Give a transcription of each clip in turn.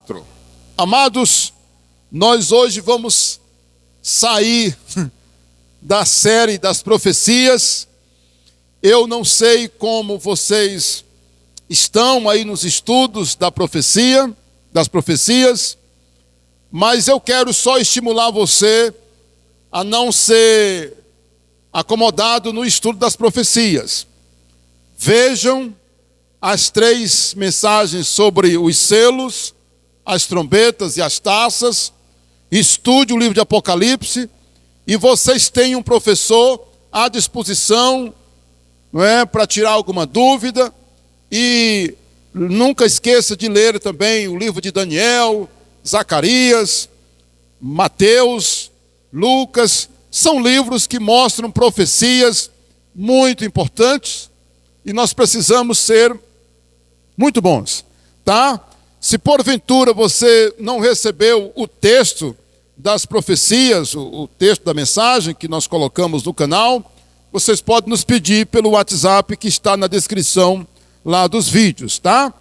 4. Amados, nós hoje vamos sair da série das profecias. Eu não sei como vocês estão aí nos estudos das profecias, mas eu quero só estimular você a não ser acomodado no estudo das profecias. Vejam as 3 mensagens sobre os selos, as trombetas e as taças. Estude o livro de Apocalipse, e vocês têm um professor à disposição, não é, para tirar alguma dúvida. E nunca esqueça de ler também o livro de Daniel, Zacarias, Mateus, Lucas. São livros que mostram profecias muito importantes e nós precisamos ser muito bons, tá? Se porventura você não recebeu o texto das profecias, o texto da mensagem que nós colocamos no canal, vocês podem nos pedir pelo WhatsApp que está na descrição lá dos vídeos, tá?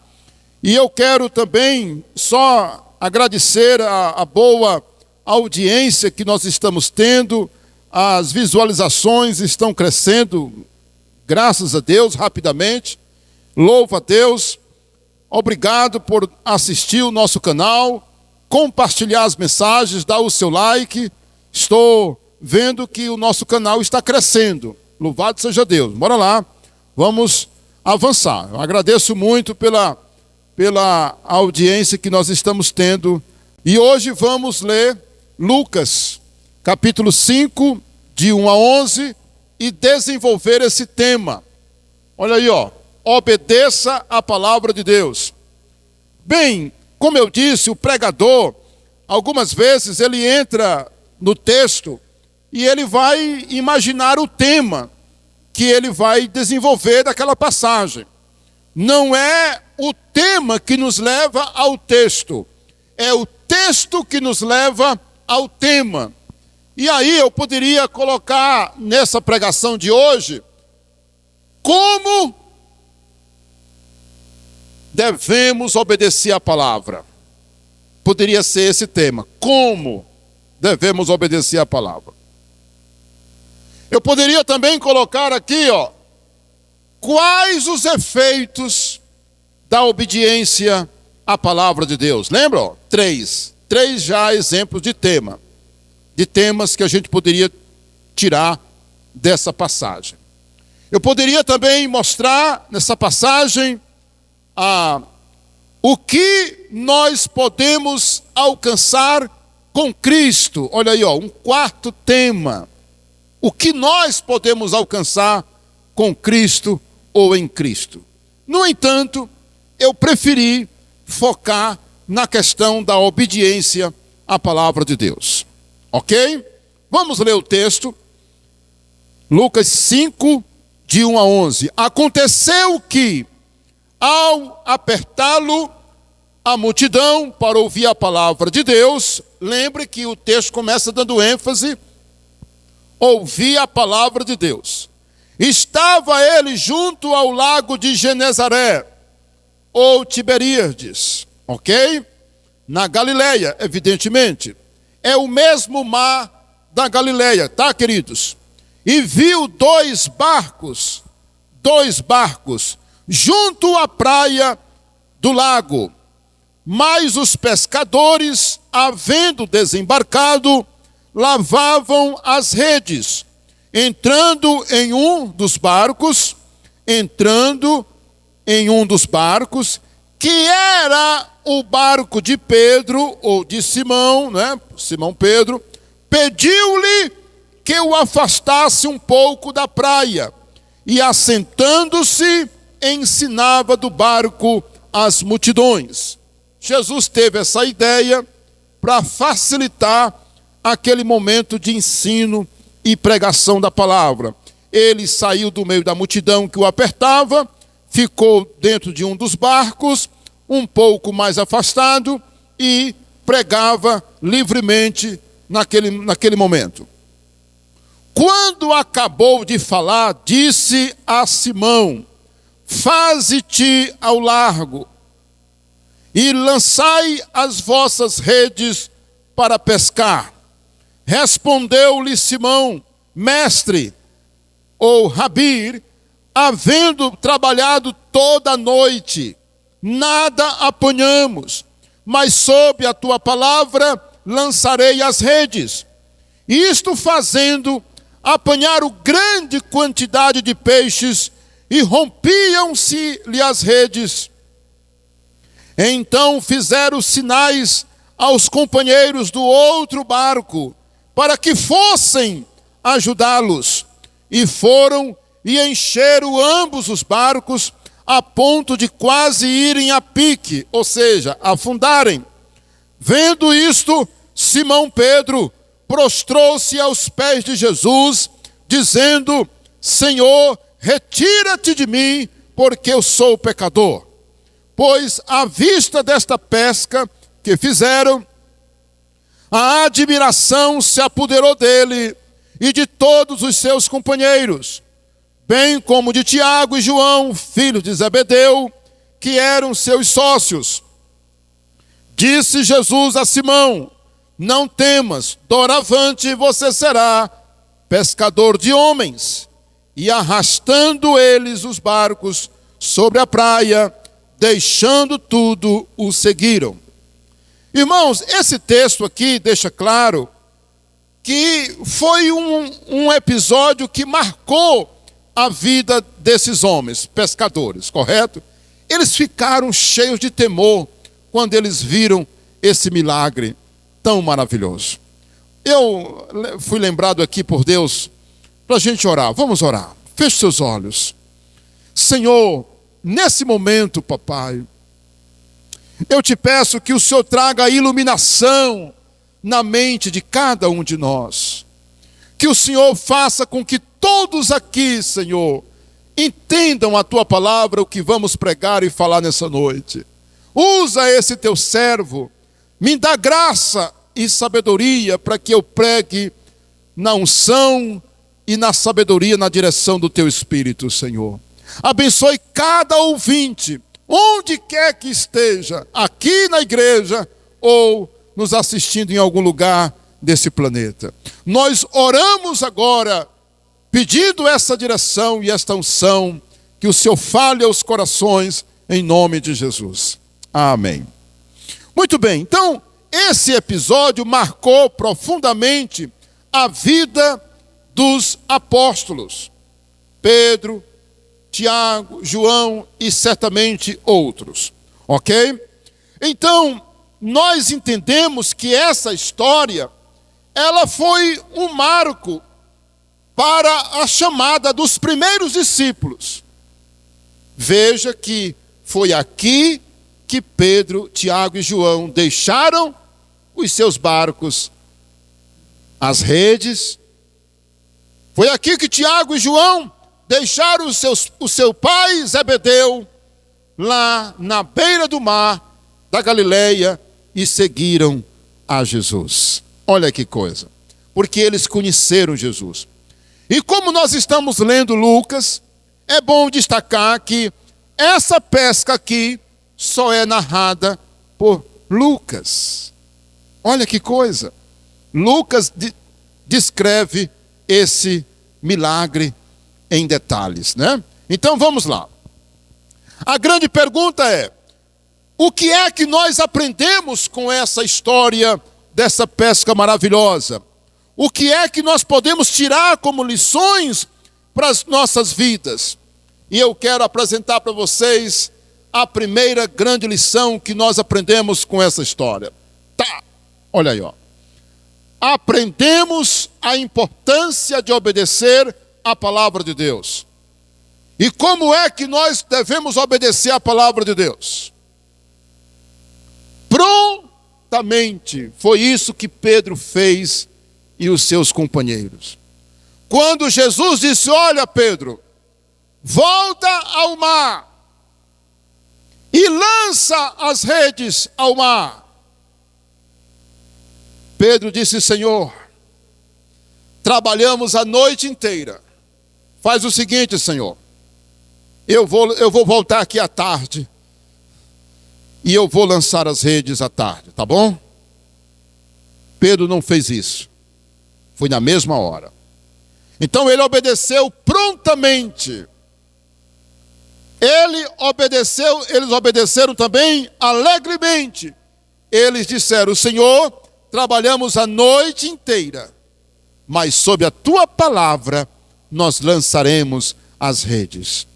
E eu quero também só agradecer a boa audiência que nós estamos tendo. As visualizações estão crescendo, graças a Deus, rapidamente. Louvo a Deus. Obrigado por assistir o nosso canal, compartilhar as mensagens, dar o seu like. Estou vendo que o nosso canal está crescendo. Louvado seja Deus. Bora lá, vamos avançar. Eu agradeço muito pela audiência que nós estamos tendo. E hoje vamos ler Lucas, capítulo 5, de 1 a 11, e desenvolver esse tema. Olha aí, ó. Obedeça a palavra de Deus. Bem, como eu disse, o pregador, algumas vezes ele entra no texto e ele vai imaginar o tema que ele vai desenvolver daquela passagem. Não é o tema que nos leva ao texto, é o texto que nos leva ao tema. E aí eu poderia colocar nessa pregação de hoje como devemos obedecer a palavra. Poderia ser esse tema. Como devemos obedecer a palavra. Eu poderia também colocar aqui, ó, quais os efeitos da obediência à palavra de Deus. Lembra? Ó, 3 já exemplos de temas que a gente poderia tirar dessa passagem. Eu poderia também mostrar nessa passagem o que nós podemos alcançar com Cristo. Olha aí, ó, um 4º tema. O que nós podemos alcançar com Cristo ou em Cristo. No entanto, eu preferi focar na questão da obediência à palavra de Deus. Ok? Vamos ler o texto. Lucas 5, de 1 a 11. Aconteceu que, ao apertá-lo a multidão para ouvir a palavra de Deus, lembre que o texto começa dando ênfase, ouvir a palavra de Deus. Estava ele junto ao lago de Genezaré, ou Tiberíades, ok? Na Galileia, evidentemente. É o mesmo mar da Galileia, tá, queridos? E viu dois barcos, junto à praia do lago. Mas os pescadores, havendo desembarcado, lavavam as redes. Entrando em um dos barcos, que era o barco de Pedro, ou de Simão, né? Simão Pedro, pediu-lhe que o afastasse um pouco da praia, e assentando-se, ensinava do barco as multidões. Jesus teve essa ideia para facilitar aquele momento de ensino e pregação da palavra. Ele saiu do meio da multidão que o apertava, ficou dentro de um dos barcos, um pouco mais afastado, e pregava livremente naquele momento. Quando acabou de falar, disse a Simão: faze-te ao largo e lançai as vossas redes para pescar. Respondeu-lhe Simão: mestre, ou Rabi, havendo trabalhado toda a noite, nada apanhamos, mas sob a tua palavra lançarei as redes. Isto fazendo, apanharam grande quantidade de peixes e rompiam-se-lhe as redes. Então fizeram sinais aos companheiros do outro barco, para que fossem ajudá-los. E foram e encheram ambos os barcos, a ponto de quase irem a pique, ou seja, afundarem. Vendo isto, Simão Pedro prostrou-se aos pés de Jesus, dizendo: Senhor, retira-te de mim, porque eu sou pecador. Pois à vista desta pesca que fizeram, a admiração se apoderou dele e de todos os seus companheiros, bem como de Tiago e João, filhos de Zebedeu, que eram seus sócios. Disse Jesus a Simão: não temas, doravante você será pescador de homens. E arrastando eles os barcos sobre a praia, deixando tudo, o seguiram. Irmãos, esse texto aqui deixa claro que foi um episódio que marcou a vida desses homens, pescadores, correto? Eles ficaram cheios de temor quando eles viram esse milagre tão maravilhoso. Eu fui lembrado aqui por Deus para a gente orar. Vamos orar. Feche seus olhos. Senhor, nesse momento, papai, eu te peço que o Senhor traga iluminação na mente de cada um de nós. Que o Senhor faça com que todos aqui, Senhor, entendam a tua palavra, o que vamos pregar e falar nessa noite. Usa esse teu servo, me dá graça e sabedoria para que eu pregue na unção e na sabedoria, na direção do teu Espírito, Senhor. Abençoe cada ouvinte, onde quer que esteja, aqui na igreja ou nos assistindo em algum lugar desse planeta. Nós oramos agora, pedindo essa direção e esta unção, que o Senhor fale aos corações, em nome de Jesus. Amém. Muito bem, então, esse episódio marcou profundamente a vida dos apóstolos. Pedro, Tiago, João e certamente outros. Ok? Então, nós entendemos que essa história, ela foi um marco para a chamada dos primeiros discípulos. Veja que foi aqui que Pedro, Tiago e João deixaram os seus barcos, as redes. Foi aqui que Tiago e João deixaram o seu pai Zebedeu lá na beira do mar da Galileia e seguiram a Jesus. Olha que coisa, porque eles conheceram Jesus. E como nós estamos lendo Lucas, é bom destacar que essa pesca aqui só é narrada por Lucas. Olha que coisa. Lucas descreve esse milagre em detalhes, né? Então vamos lá. A grande pergunta é: o que é que nós aprendemos com essa história dessa pesca maravilhosa? O que é que nós podemos tirar como lições para as nossas vidas? E eu quero apresentar para vocês a primeira grande lição que nós aprendemos com essa história. Tá, olha aí, ó. Aprendemos a importância de obedecer a palavra de Deus. E como é que nós devemos obedecer a palavra de Deus? Prontamente. Foi isso que Pedro fez e os seus companheiros. Quando Jesus disse: olha, Pedro, volta ao mar e lança as redes ao mar. Pedro disse: Senhor, trabalhamos a noite inteira. Faz o seguinte, Senhor, eu vou voltar aqui à tarde e eu vou lançar as redes à tarde, tá bom? Pedro não fez isso. Foi na mesma hora. Então ele obedeceu prontamente. Eles obedeceram também alegremente. Eles disseram: Senhor, trabalhamos a noite inteira, mas sob a tua palavra nós lançaremos as redes.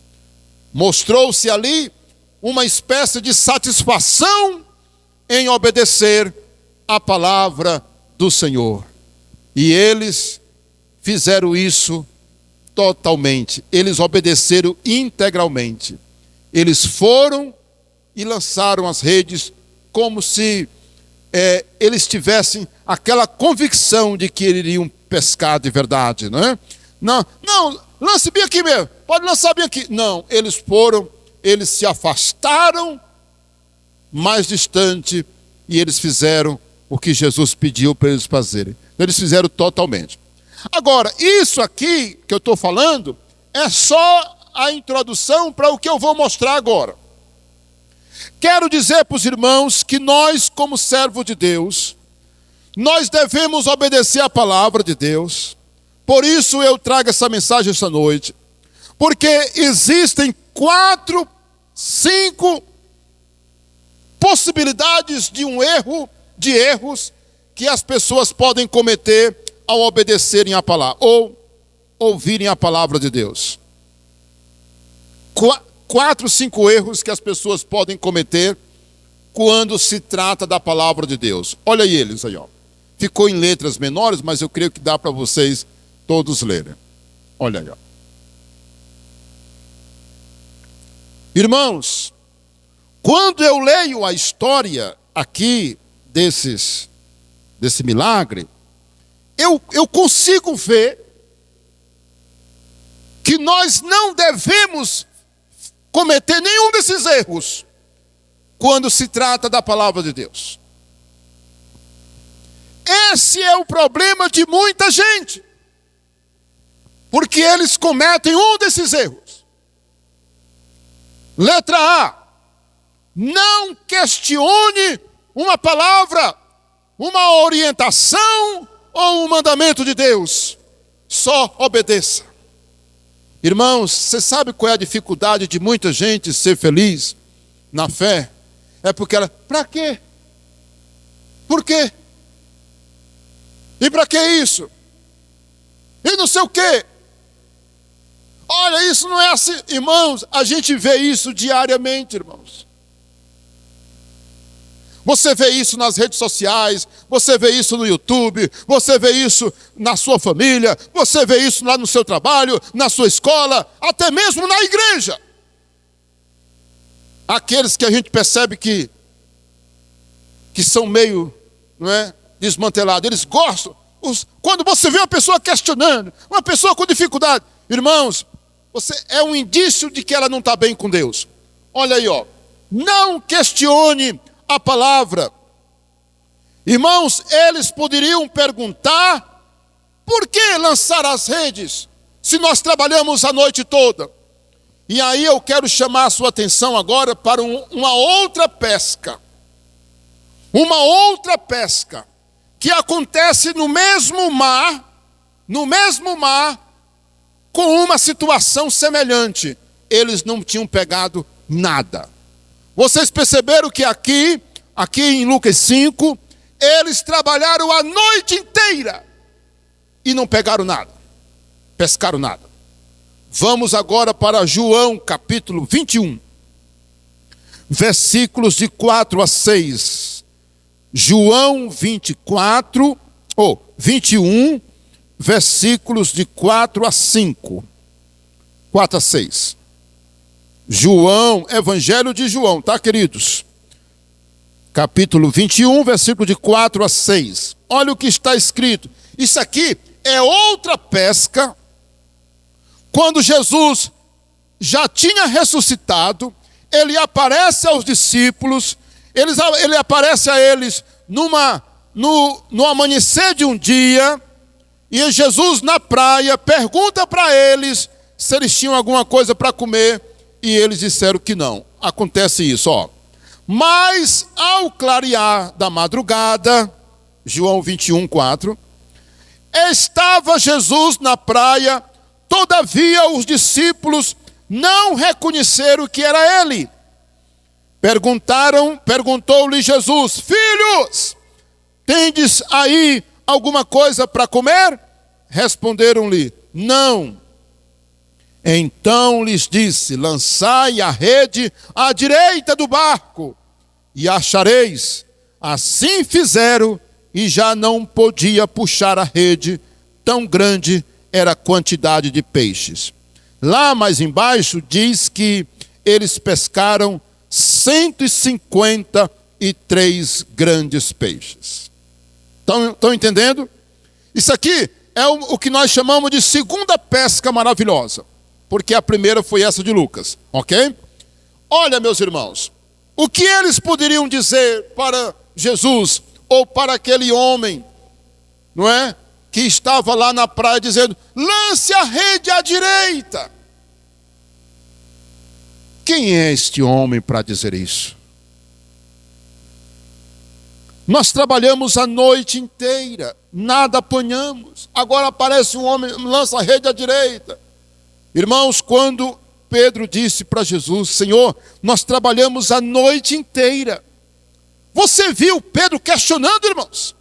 Mostrou-se ali uma espécie de satisfação em obedecer a palavra do Senhor. E eles fizeram isso totalmente. Eles obedeceram integralmente. Eles foram e lançaram as redes como se eles tivessem aquela convicção de que iriam pescar de verdade, não é? Não, lance bem aqui mesmo, pode lançar bem aqui. Não, eles foram, eles se afastaram mais distante e eles fizeram o que Jesus pediu para eles fazerem. Eles fizeram totalmente. Agora, isso aqui que eu estou falando é só a introdução para o que eu vou mostrar agora. Quero dizer para os irmãos que nós, como servos de Deus, nós devemos obedecer a palavra de Deus. Por isso eu trago essa mensagem esta noite. Porque existem 4, 5 possibilidades de erros que as pessoas podem cometer ao obedecerem a palavra, ou ouvirem a palavra de Deus. 4, 5 erros que as pessoas podem cometer quando se trata da palavra de Deus. Olha aí eles aí, ó. Ficou em letras menores, mas eu creio que dá para vocês todos lerem. Olha aí, ó. Irmãos, quando eu leio a história aqui desse milagre, eu consigo ver que nós não devemos cometer nenhum desses erros quando se trata da palavra de Deus. Esse é o problema de muita gente, porque eles cometem um desses erros. Letra A: não questione uma palavra, uma orientação ou um mandamento de Deus. Só obedeça. Irmãos, você sabe qual é a dificuldade de muita gente ser feliz na fé? É porque ela, para quê? Por quê? E para que isso? E não sei o quê. Olha, isso não é assim, irmãos. A gente vê isso diariamente, irmãos. Você vê isso nas redes sociais, você vê isso no YouTube, você vê isso na sua família, você vê isso lá no seu trabalho, na sua escola, até mesmo na igreja. Aqueles que a gente percebe que são meio, não é, desmantelados, eles gostam. Quando você vê uma pessoa questionando, uma pessoa com dificuldade, irmãos, é um indício de que ela não está bem com Deus. Olha aí, ó. Não questione a palavra. Irmãos, eles poderiam perguntar: por que lançar as redes se nós trabalhamos a noite toda? E aí eu quero chamar a sua atenção agora para uma outra pesca. Uma outra pesca que acontece no mesmo mar, com uma situação semelhante. Eles não tinham pegado nada. Vocês perceberam que aqui em Lucas 5, eles trabalharam a noite inteira e não pegaram nada, pescaram nada. Vamos agora para João capítulo 21, versículos de 4 a 6. João 21, versículos de 4 a 5. 4 a 6. João, Evangelho de João, tá, queridos? Capítulo 21, versículo de 4 a 6. Olha o que está escrito. Isso aqui é outra pesca. Quando Jesus já tinha ressuscitado, ele aparece aos discípulos, ele aparece a eles no amanhecer de um dia, e Jesus na praia pergunta para eles se eles tinham alguma coisa para comer, e eles disseram que não. Acontece isso, ó. Mas ao clarear da madrugada, João 21:4, estava Jesus na praia, todavia os discípulos não reconheceram que era ele. Perguntou-lhe Jesus: filhos, tendes aí alguma coisa para comer? Responderam-lhe: não. Então lhes disse: lançai a rede à direita do barco, e achareis. Assim fizeram, e já não podia puxar a rede, tão grande era a quantidade de peixes. Lá mais embaixo diz que eles pescaram 153 grandes peixes. Estão entendendo? Isso aqui é o que nós chamamos de segunda pesca maravilhosa, porque a primeira foi essa de Lucas, ok? Olha, meus irmãos, o que eles poderiam dizer para Jesus ou para aquele homem, não é? Que estava lá na praia dizendo: lance a rede à direita. Quem é este homem para dizer isso? Nós trabalhamos a noite inteira, nada apanhamos. Agora aparece um homem, lança a rede à direita. Irmãos, quando Pedro disse para Jesus: Senhor, nós trabalhamos a noite inteira. Você viu Pedro questionando, irmãos?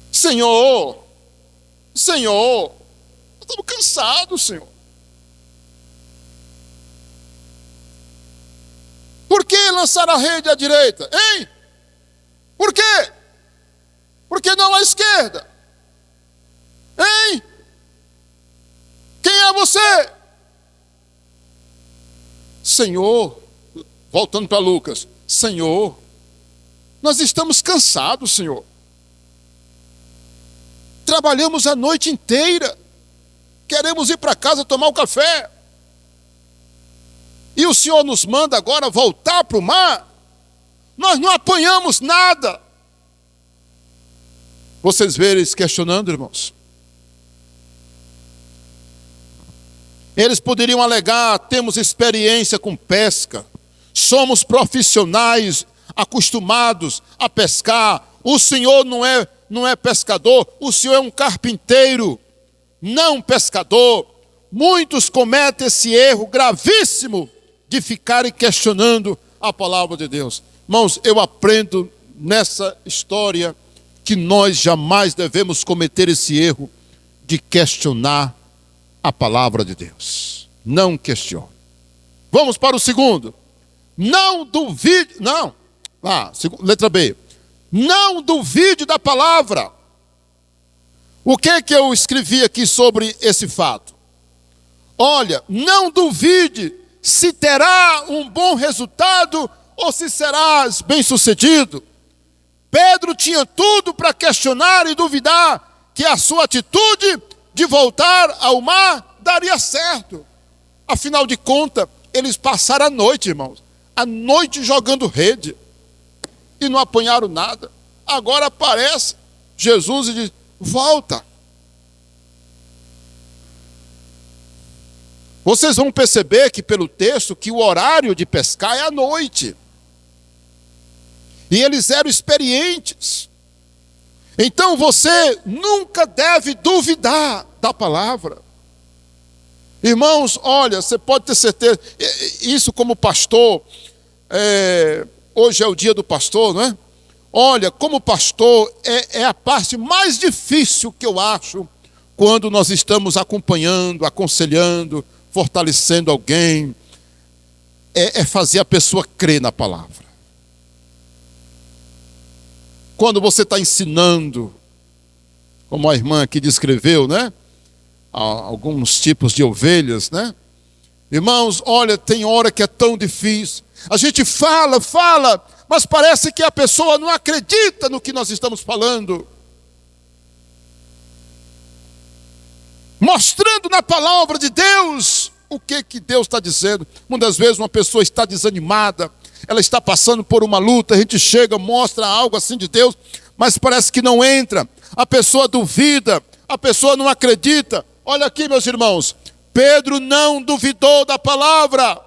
Senhor, nós estamos cansados, Senhor. Por que lançar a rede à direita? Hein? Por quê? Por que não à esquerda? Hein? Quem é você? Senhor, voltando para Lucas, Senhor, nós estamos cansados, Senhor. Trabalhamos a noite inteira. Queremos ir para casa tomar um café. E o Senhor nos manda agora voltar para o mar? Nós não apanhamos nada. Vocês veem eles questionando, irmãos? Eles poderiam alegar: temos experiência com pesca, somos profissionais acostumados a pescar, o Senhor não é pescador, o Senhor é um carpinteiro, não pescador. Muitos cometem esse erro gravíssimo de ficarem questionando a palavra de Deus. Irmãos, eu aprendo nessa história que nós jamais devemos cometer esse erro de questionar a palavra de Deus. Não questione. Vamos para o segundo. Não duvide, letra B. Não duvide da palavra. O que eu escrevi aqui sobre esse fato? Olha, não duvide se terá um bom resultado ou se serás bem-sucedido. Pedro tinha tudo para questionar e duvidar que a sua atitude de voltar ao mar daria certo. Afinal de contas, eles passaram a noite, irmãos, a noite jogando rede e não apanharam nada. Agora aparece Jesus e diz: volta. Vocês vão perceber que pelo texto que o horário de pescar é à noite. E eles eram experientes. Então você nunca deve duvidar da palavra. Irmãos, olha, você pode ter certeza, isso como pastor, hoje é o dia do pastor, não é? Olha, como pastor, é a parte mais difícil que eu acho, quando nós estamos acompanhando, aconselhando, fortalecendo alguém, é fazer a pessoa crer na palavra. Quando você está ensinando, como a irmã aqui descreveu, né? Alguns tipos de ovelhas, né? Irmãos, olha, tem hora que é tão difícil. A gente fala, mas parece que a pessoa não acredita no que nós estamos falando. Mostrando na palavra de Deus o que Deus está dizendo. Muitas vezes uma pessoa está desanimada, ela está passando por uma luta, a gente chega, mostra algo assim de Deus, mas parece que não entra. A pessoa duvida, a pessoa não acredita. Olha aqui, meus irmãos, Pedro não duvidou da palavra.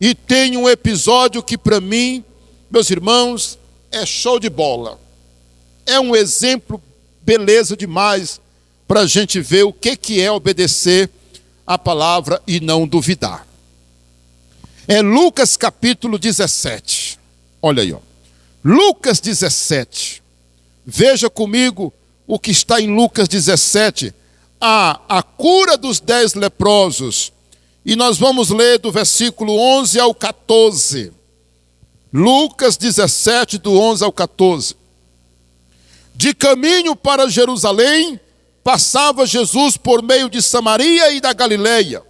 E tem um episódio que para mim, meus irmãos, é show de bola. É um exemplo, beleza demais, para a gente ver o que é obedecer a palavra e não duvidar. É Lucas capítulo 17. Olha aí, ó. Lucas 17. Veja comigo o que está em Lucas 17. A cura dos 10 leprosos. E nós vamos ler do versículo 11 ao 14. Lucas 17, do 11 ao 14. De caminho para Jerusalém, passava Jesus por meio de Samaria e da Galileia.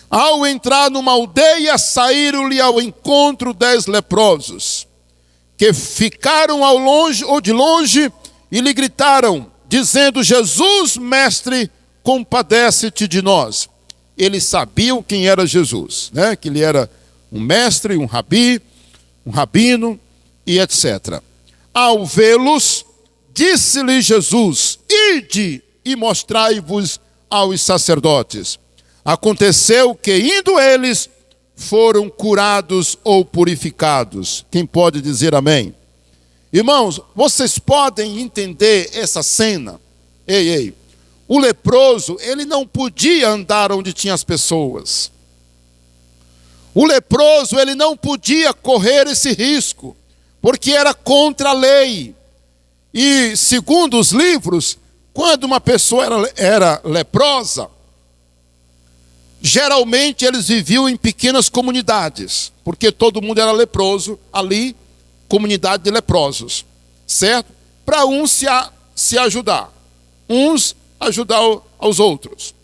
Ao entrar numa aldeia, saíram-lhe ao encontro 10 leprosos, que ficaram ao longe ou de longe e lhe gritaram, dizendo: Jesus, mestre, compadece-te de nós. Eles sabiam quem era Jesus, né? Que ele era um mestre, um rabi, um rabino e etc. Ao vê-los, disse-lhe Jesus: ide e mostrai-vos aos sacerdotes. Aconteceu que, indo eles, foram curados ou purificados. Quem pode dizer amém? Irmãos, vocês podem entender essa cena? Ei, o leproso, ele não podia andar onde tinha as pessoas. O leproso, ele não podia correr esse risco, porque era contra a lei. E, segundo os livros, quando uma pessoa era leprosa, geralmente eles viviam em pequenas comunidades, porque todo mundo era leproso ali, comunidade de leprosos, certo? Para uns se ajudar, uns ajudar aos outros.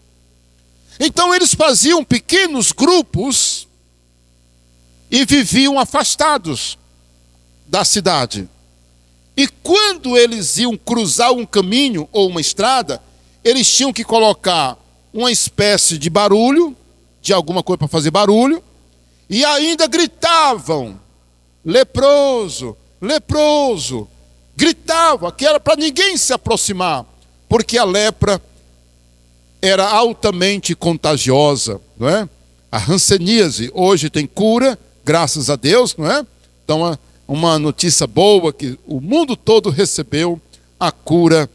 Então eles faziam pequenos grupos e viviam afastados da cidade. E quando eles iam cruzar um caminho ou uma estrada, eles tinham que colocar uma espécie de barulho, de alguma coisa para fazer barulho, e ainda gritavam: leproso, leproso. Gritavam, que era para ninguém se aproximar, porque a lepra era altamente contagiosa, não é? A hanseníase hoje tem cura, graças a Deus, não é? Então, uma notícia boa que o mundo todo recebeu a cura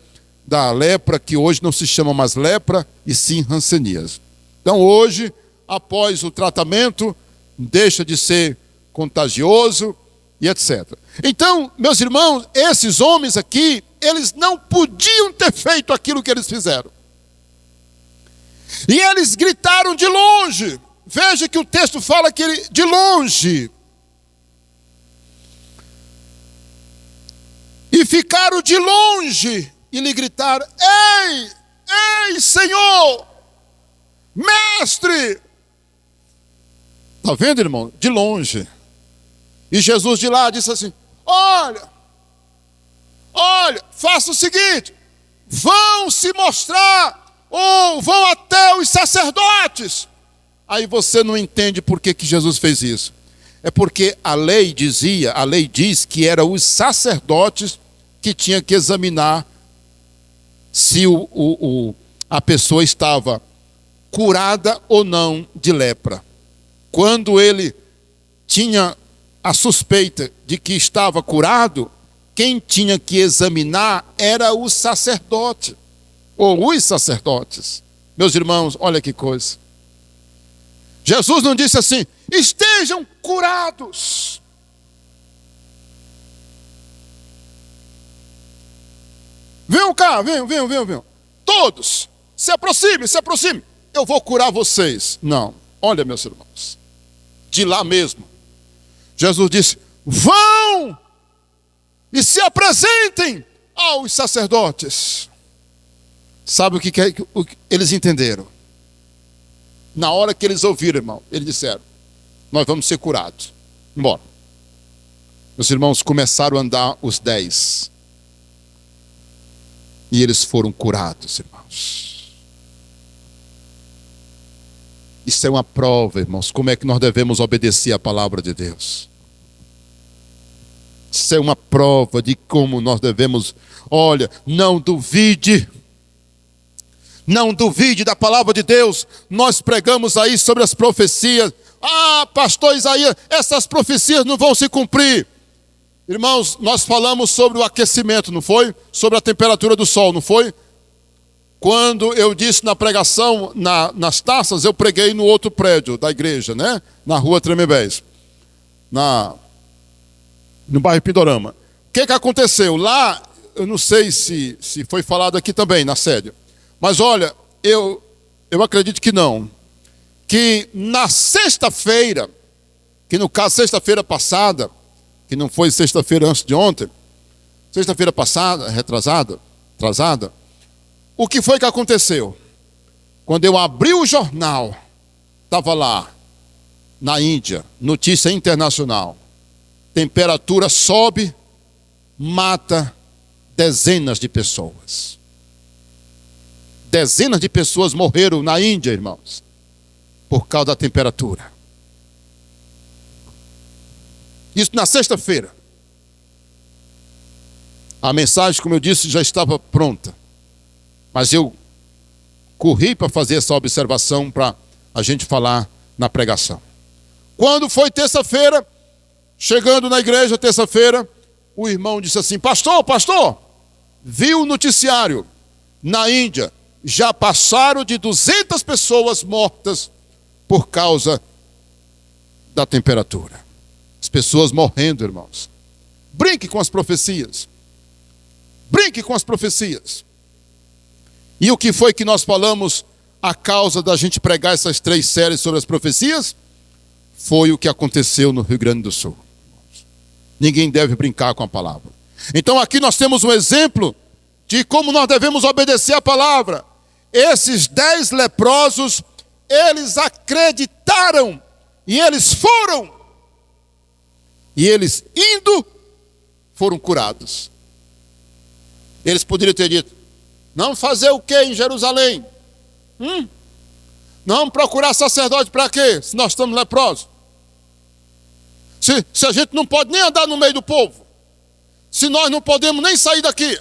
da lepra, que hoje não se chama mais lepra, e sim hanseníase. Então hoje, após o tratamento, deixa de ser contagioso e etc. Então, meus irmãos, esses homens aqui, eles não podiam ter feito aquilo que eles fizeram. E eles gritaram de longe. Veja que o texto fala que de longe. E ficaram de longe e lhe gritaram: ei, ei, Senhor, mestre. Está vendo, irmão? De longe. E Jesus de lá disse assim: olha, faça o seguinte, vão se mostrar, ou vão até os sacerdotes. Aí você não entende por que Jesus fez isso. É porque a lei diz que eram os sacerdotes que tinham que examinar se a pessoa estava curada ou não de lepra. Quando ele tinha a suspeita de que estava curado, quem tinha que examinar era o sacerdote, ou os sacerdotes. Meus irmãos, olha que coisa. Jesus não disse assim: estejam curados. Venham cá, venham. Todos, se aproxime. Eu vou curar vocês. Não, olha, meus irmãos, de lá mesmo, Jesus disse: vão e se apresentem aos sacerdotes. Sabe o que eles entenderam? Na hora que eles ouviram, irmão, eles disseram: nós vamos ser curados. Embora. Meus irmãos, começaram a andar os 10. E eles foram curados, irmãos. Isso é uma prova, irmãos, como é que nós devemos obedecer a palavra de Deus. Isso é uma prova de como nós devemos. Olha, não duvide. Não duvide da palavra de Deus. Nós pregamos aí sobre as profecias. Ah, pastor Isaías, essas profecias não vão se cumprir. Irmãos, nós falamos sobre o aquecimento, não foi? Sobre a temperatura do sol, não foi? Quando eu disse na pregação, nas taças, eu preguei no outro prédio da igreja, né? Na rua Tremembés, no bairro Pindorama. O que aconteceu? Lá, eu não sei se foi falado aqui também, na sede. Mas olha, eu acredito que não. Que na sexta-feira, que no caso sexta-feira passada, que não foi sexta-feira antes de ontem, sexta-feira passada, atrasada, o que foi que aconteceu? Quando eu abri o jornal, estava lá, na Índia, notícia internacional, temperatura sobe, mata dezenas de pessoas. Dezenas de pessoas morreram na Índia, irmãos, por causa da temperatura. Isso na sexta-feira. A mensagem, como eu disse, já estava pronta. Mas eu corri para fazer essa observação para a gente falar na pregação. Quando foi terça-feira, chegando na igreja terça-feira, o irmão disse assim: pastor, viu o noticiário? Na Índia, já passaram de 200 pessoas mortas por causa da temperatura. As pessoas morrendo, irmãos. Brinque com as profecias. Brinque com as profecias. E o que foi que nós falamos a causa da gente pregar essas 3 séries sobre as profecias? Foi o que aconteceu no Rio Grande do Sul. Ninguém deve brincar com a palavra. Então aqui nós temos um exemplo de como nós devemos obedecer a palavra. Esses 10 leprosos, eles acreditaram e eles foram. E eles indo, foram curados. Eles poderiam ter dito: não fazer o que em Jerusalém? Não procurar sacerdote para quê? Se nós estamos leprosos. Se a gente não pode nem andar no meio do povo. Se nós não podemos nem sair daqui.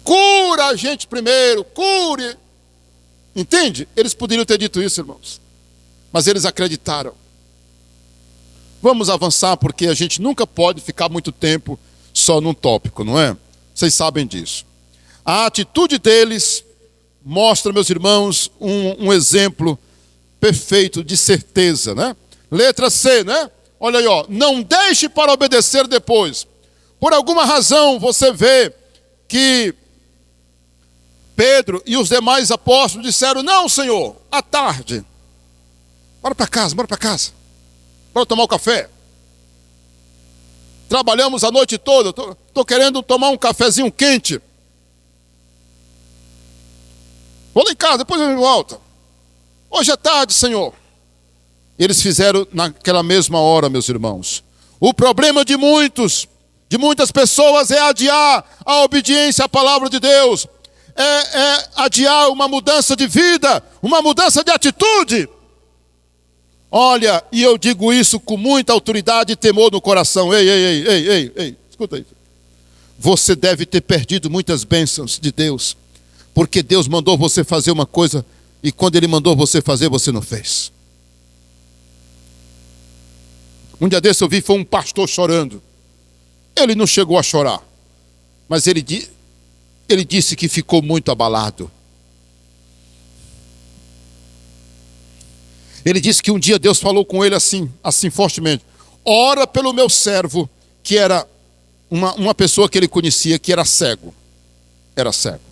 Cura a gente primeiro, cure. Entende? Eles poderiam ter dito isso, irmãos. Mas eles acreditaram. Vamos avançar, porque a gente nunca pode ficar muito tempo só num tópico, não é? Vocês sabem disso. A atitude deles mostra, meus irmãos, um exemplo perfeito de certeza, né? Letra C, né? Olha aí, ó. Não deixe para obedecer depois. Por alguma razão você vê que Pedro e os demais apóstolos disseram: não, Senhor, à tarde. Bora para casa. Bora tomar um café. Trabalhamos a noite toda, estou querendo tomar um cafezinho quente. Vou lá em casa, depois eu volto. Hoje é tarde, Senhor. Eles fizeram naquela mesma hora, meus irmãos. O problema de muitas pessoas é adiar a obediência à palavra de Deus. É adiar uma mudança de vida, uma mudança de atitude. Olha, e eu digo isso com muita autoridade e temor no coração. Ei, escuta aí. Você deve ter perdido muitas bênçãos de Deus, porque Deus mandou você fazer uma coisa, e quando Ele mandou você fazer, você não fez. Um dia desse eu vi, foi um pastor chorando. Ele não chegou a chorar, mas ele disse que ficou muito abalado. Ele disse que um dia Deus falou com ele assim fortemente: ora pelo meu servo, que era uma pessoa que ele conhecia, que era cego. Era cego.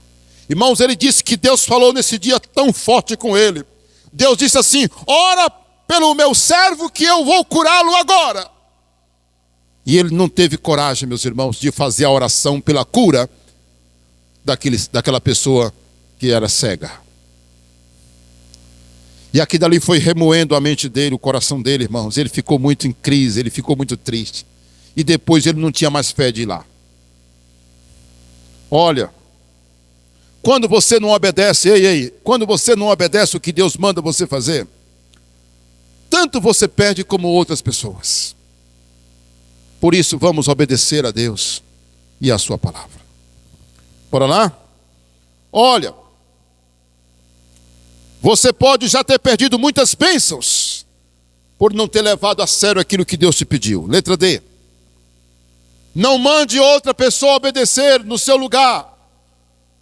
Irmãos, ele disse que Deus falou nesse dia tão forte com ele. Deus disse assim: ora pelo meu servo que eu vou curá-lo agora. E ele não teve coragem, meus irmãos, de fazer a oração pela cura daquela pessoa que era cega. E aqui dali foi remoendo a mente dele, o coração dele, irmãos. Ele ficou muito em crise, ele ficou muito triste. E depois ele não tinha mais fé de ir lá. Olha, quando você não obedece, quando você não obedece o que Deus manda você fazer, tanto você perde como outras pessoas. Por isso, vamos obedecer a Deus e a sua palavra. Bora lá? Olha, Você pode já ter perdido muitas bênçãos por não ter levado a sério aquilo que Deus te pediu. Letra D. Não mande outra pessoa obedecer no seu lugar.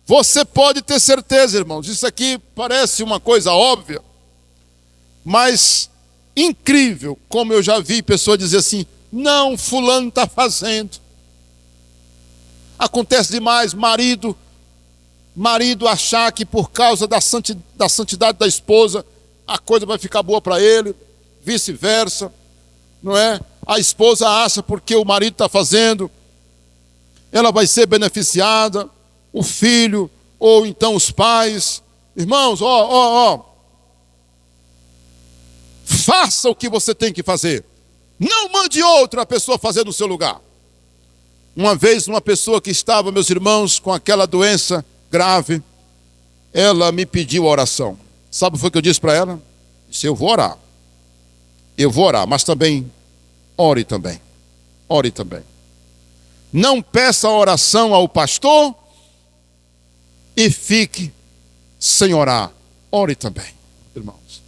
Você pode ter certeza, irmãos, isso aqui parece uma coisa óbvia, mas incrível como eu já vi pessoas dizer assim, não, fulano está fazendo. Acontece demais, marido achar que por causa da santidade da esposa, a coisa vai ficar boa para ele, vice-versa, não é? A esposa acha porque o marido está fazendo, ela vai ser beneficiada, o filho, ou então os pais. Irmãos, faça o que você tem que fazer. Não mande outra pessoa fazer no seu lugar. Uma vez, uma pessoa que estava, meus irmãos, com aquela doença grave, ela me pediu oração. Sabe o que foi que eu disse para ela? Disse, eu vou orar. Eu vou orar, mas também, ore também. Ore também. Não peça oração ao pastor e fique sem orar. Ore também, irmãos.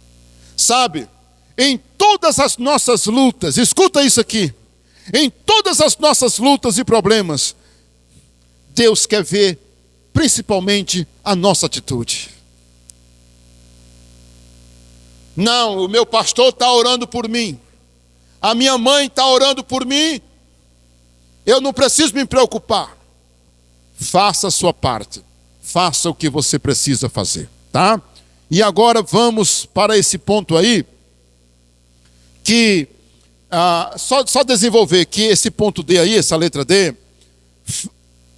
Sabe, em todas as nossas lutas, escuta isso aqui, em todas as nossas lutas e problemas, Deus quer ver principalmente a nossa atitude. Não, o meu pastor está orando por mim, a minha mãe está orando por mim, eu não preciso me preocupar. Faça a sua parte, faça o que você precisa fazer, tá? E agora vamos para esse ponto aí, que só desenvolver que esse ponto D aí, essa letra D,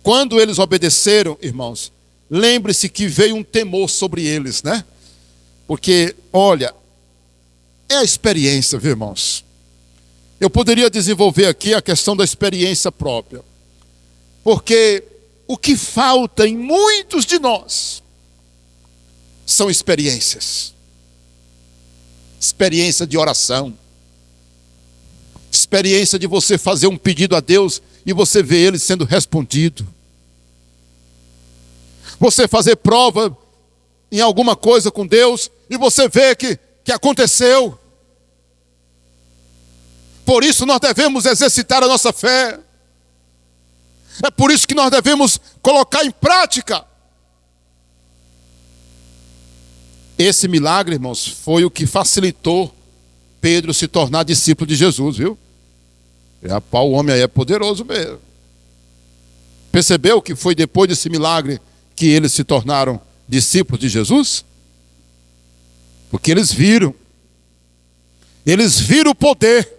quando eles obedeceram, irmãos, lembre-se que veio um temor sobre eles, né? Porque, olha, é a experiência, viu, irmãos? Eu poderia desenvolver aqui a questão da experiência própria, porque o que falta em muitos de nós são experiências. Experiência de oração. Experiência de você fazer um pedido a Deus e você ver ele sendo respondido. Você fazer prova em alguma coisa com Deus e você vê que aconteceu. Por isso nós devemos exercitar a nossa fé. É por isso que nós devemos colocar em prática. Esse milagre, irmãos, foi o que facilitou Pedro se tornar discípulo de Jesus, viu? O homem aí é poderoso mesmo. Percebeu que foi depois desse milagre que eles se tornaram discípulos de Jesus? Porque eles viram o poder.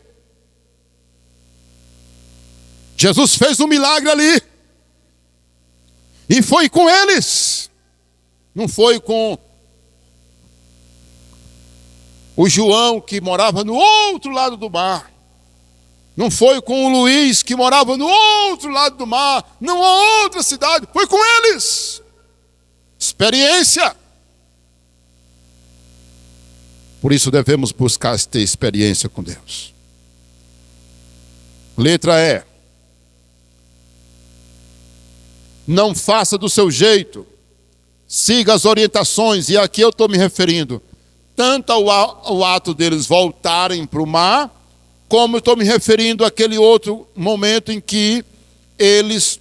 Jesus fez um milagre ali. E foi com eles. Não foi com o João que morava no outro lado do mar. Não foi com o Luiz que morava no outro lado do mar, numa outra cidade. Foi com eles. Experiência. Por isso devemos buscar ter experiência com Deus. Letra E. Não faça do seu jeito. Siga as orientações. E aqui eu estou me referindo tanto ao ato deles voltarem para o mar, como eu estou me referindo àquele outro momento em que eles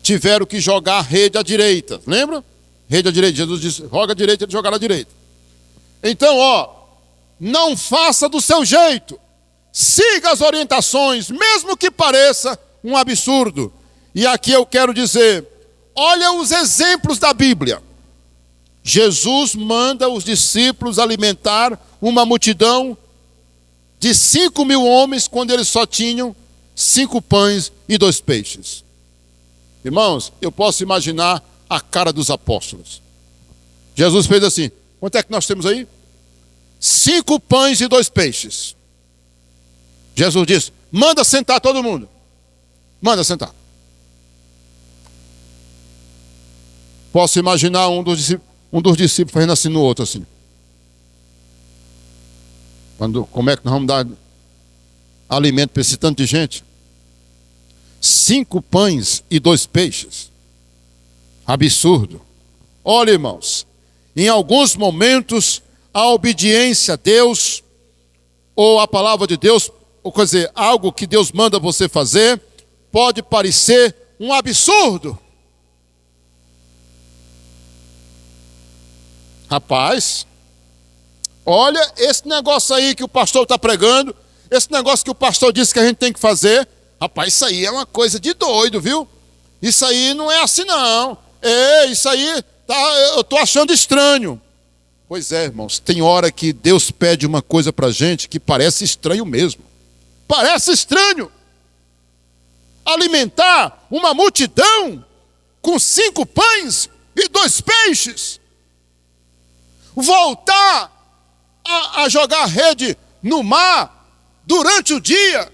tiveram que jogar a rede à direita. Lembra? Rede à direita. Jesus disse, joga à direita, eles jogaram à direita. Então, não faça do seu jeito. Siga as orientações, mesmo que pareça um absurdo. E aqui eu quero dizer, olha os exemplos da Bíblia. Jesus manda os discípulos alimentar uma multidão de 5.000 homens, quando eles só tinham 5 pães e 2 peixes. Irmãos, eu posso imaginar a cara dos apóstolos. Jesus fez assim, quanto é que nós temos aí? 5 pães e 2 peixes. Jesus disse, manda sentar todo mundo. Manda sentar. Posso imaginar um dos discípulos fazendo assim no outro, assim. Como é que nós vamos dar alimento para esse tanto de gente? 5 pães e 2 peixes. Absurdo. Olha, irmãos, em alguns momentos, a obediência a Deus, ou a palavra de Deus, ou quer dizer, algo que Deus manda você fazer, pode parecer um absurdo. Rapaz, olha esse negócio aí que o pastor está pregando, esse negócio que o pastor disse que a gente tem que fazer, rapaz, isso aí é uma coisa de doido, viu? Isso aí não é assim não. Isso aí, eu estou achando estranho. Pois é, irmãos, tem hora que Deus pede uma coisa para a gente que parece estranho mesmo. Parece estranho. Alimentar uma multidão com 5 pães e 2 peixes. Voltar a jogar rede no mar durante o dia.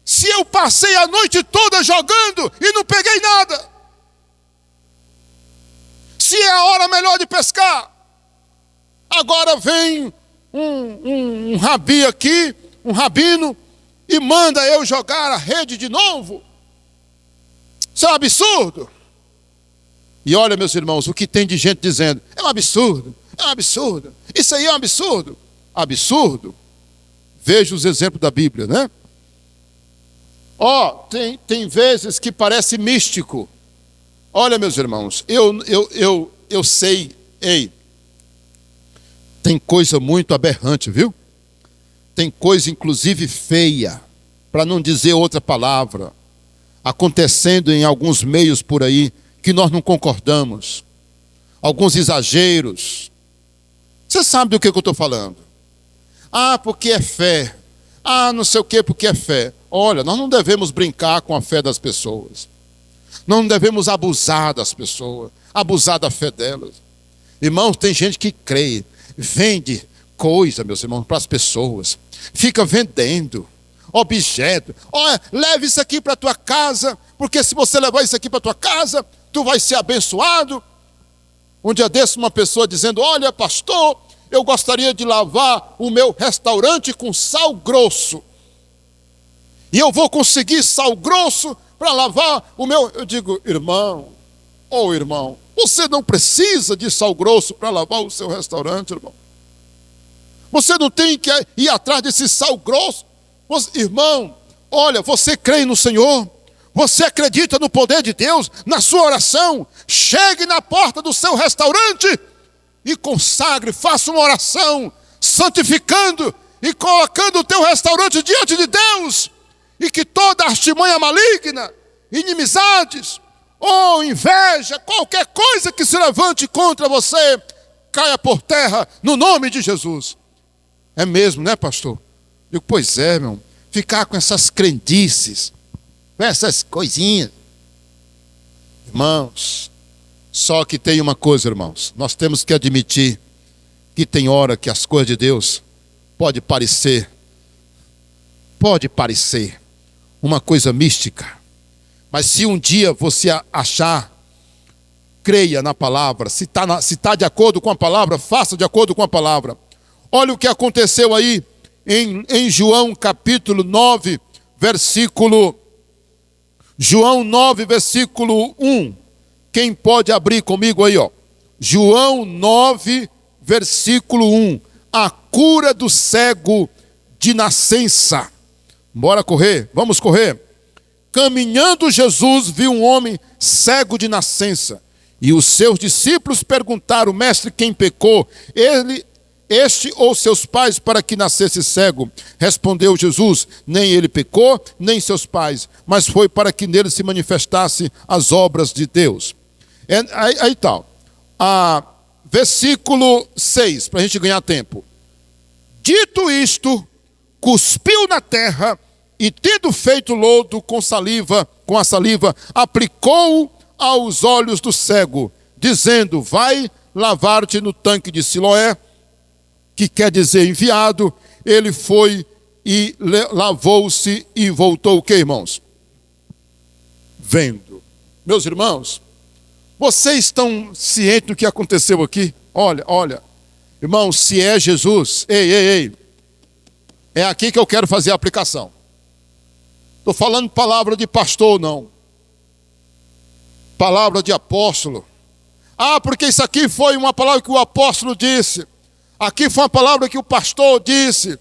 Se eu passei a noite toda jogando e não peguei nada. Se é a hora melhor de pescar. Agora vem um rabi aqui, um rabino, e manda eu jogar a rede de novo. Isso é um absurdo. E olha, meus irmãos, o que tem de gente dizendo, é um absurdo, é um absurdo. Isso aí é um absurdo. Absurdo. Veja os exemplos da Bíblia, né? Tem vezes que parece místico. Olha, meus irmãos, eu sei, tem coisa muito aberrante, viu? Tem coisa inclusive feia, para não dizer outra palavra, acontecendo em alguns meios por aí, que nós não concordamos. Alguns exageros. Você sabe do que eu estou falando? Porque é fé. Não sei o que, porque é fé. Olha, nós não devemos brincar com a fé das pessoas. Nós não devemos abusar das pessoas, abusar da fé delas. Irmãos, tem gente que crê, vende coisa, meus irmãos, para as pessoas. Fica vendendo objeto. Olha, leve isso aqui para a tua casa, porque se você levar isso aqui para a tua casa, tu vai ser abençoado. Um dia desse, uma pessoa dizendo, olha, pastor, eu gostaria de lavar o meu restaurante com sal grosso. E eu vou conseguir sal grosso para lavar o meu... Eu digo, irmão, você não precisa de sal grosso para lavar o seu restaurante, irmão. Você não tem que ir atrás desse sal grosso. Irmão, olha, você crê no Senhor? Você acredita no poder de Deus? Na sua oração? Chegue na porta do seu restaurante e consagre, faça uma oração, santificando e colocando o teu restaurante diante de Deus. E que toda artimanha maligna, inimizades, ou inveja, qualquer coisa que se levante contra você, caia por terra no nome de Jesus. É mesmo, né, pastor? Eu digo, pois é, meu. Ficar com essas crendices, com essas coisinhas. Irmãos, só que tem uma coisa, irmãos. Nós temos que admitir que tem hora que as coisas de Deus pode parecer uma coisa mística. Mas se um dia você achar, creia na palavra. Se está de acordo com a palavra, faça de acordo com a palavra. Olha o que aconteceu aí em João capítulo 9, versículo... João 9, versículo 1. Quem pode abrir comigo aí, ó? João 9, versículo 1. A cura do cego de nascença. Bora correr? Vamos correr. Caminhando Jesus viu um homem cego de nascença. E os seus discípulos perguntaram, mestre, quem pecou? Este ou seus pais para que nascesse cego? Respondeu Jesus, nem ele pecou, nem seus pais, mas foi para que nele se manifestassem as obras de Deus. Aí tal. Versículo 6, para a gente ganhar tempo. Dito isto, cuspiu na terra e tendo feito lodo com a saliva, aplicou aos olhos do cego, dizendo, vai lavar-te no tanque de Siloé, que quer dizer enviado. Ele foi e lavou-se e voltou o que, irmãos? Vendo. Meus irmãos, vocês estão cientes do que aconteceu aqui? Olha, irmãos, se é Jesus, ei, é aqui que eu quero fazer a aplicação. Estou falando palavra de pastor, não. Palavra de apóstolo. Porque isso aqui foi uma palavra que o apóstolo disse. Aqui foi uma palavra que o pastor disse.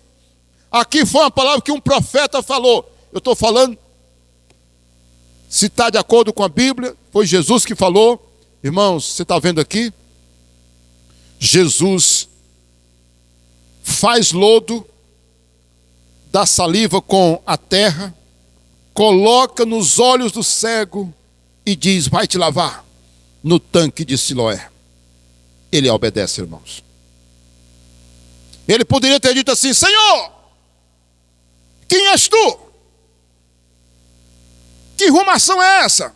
Aqui foi uma palavra que um profeta falou. Eu estou falando, se está de acordo com a Bíblia, foi Jesus que falou. Irmãos, você está vendo aqui? Jesus faz lodo, dá saliva com a terra, coloca nos olhos do cego e diz: vai te lavar no tanque de Siloé. Ele obedece, irmãos. Ele poderia ter dito assim: Senhor, quem és tu? Que rumação é essa?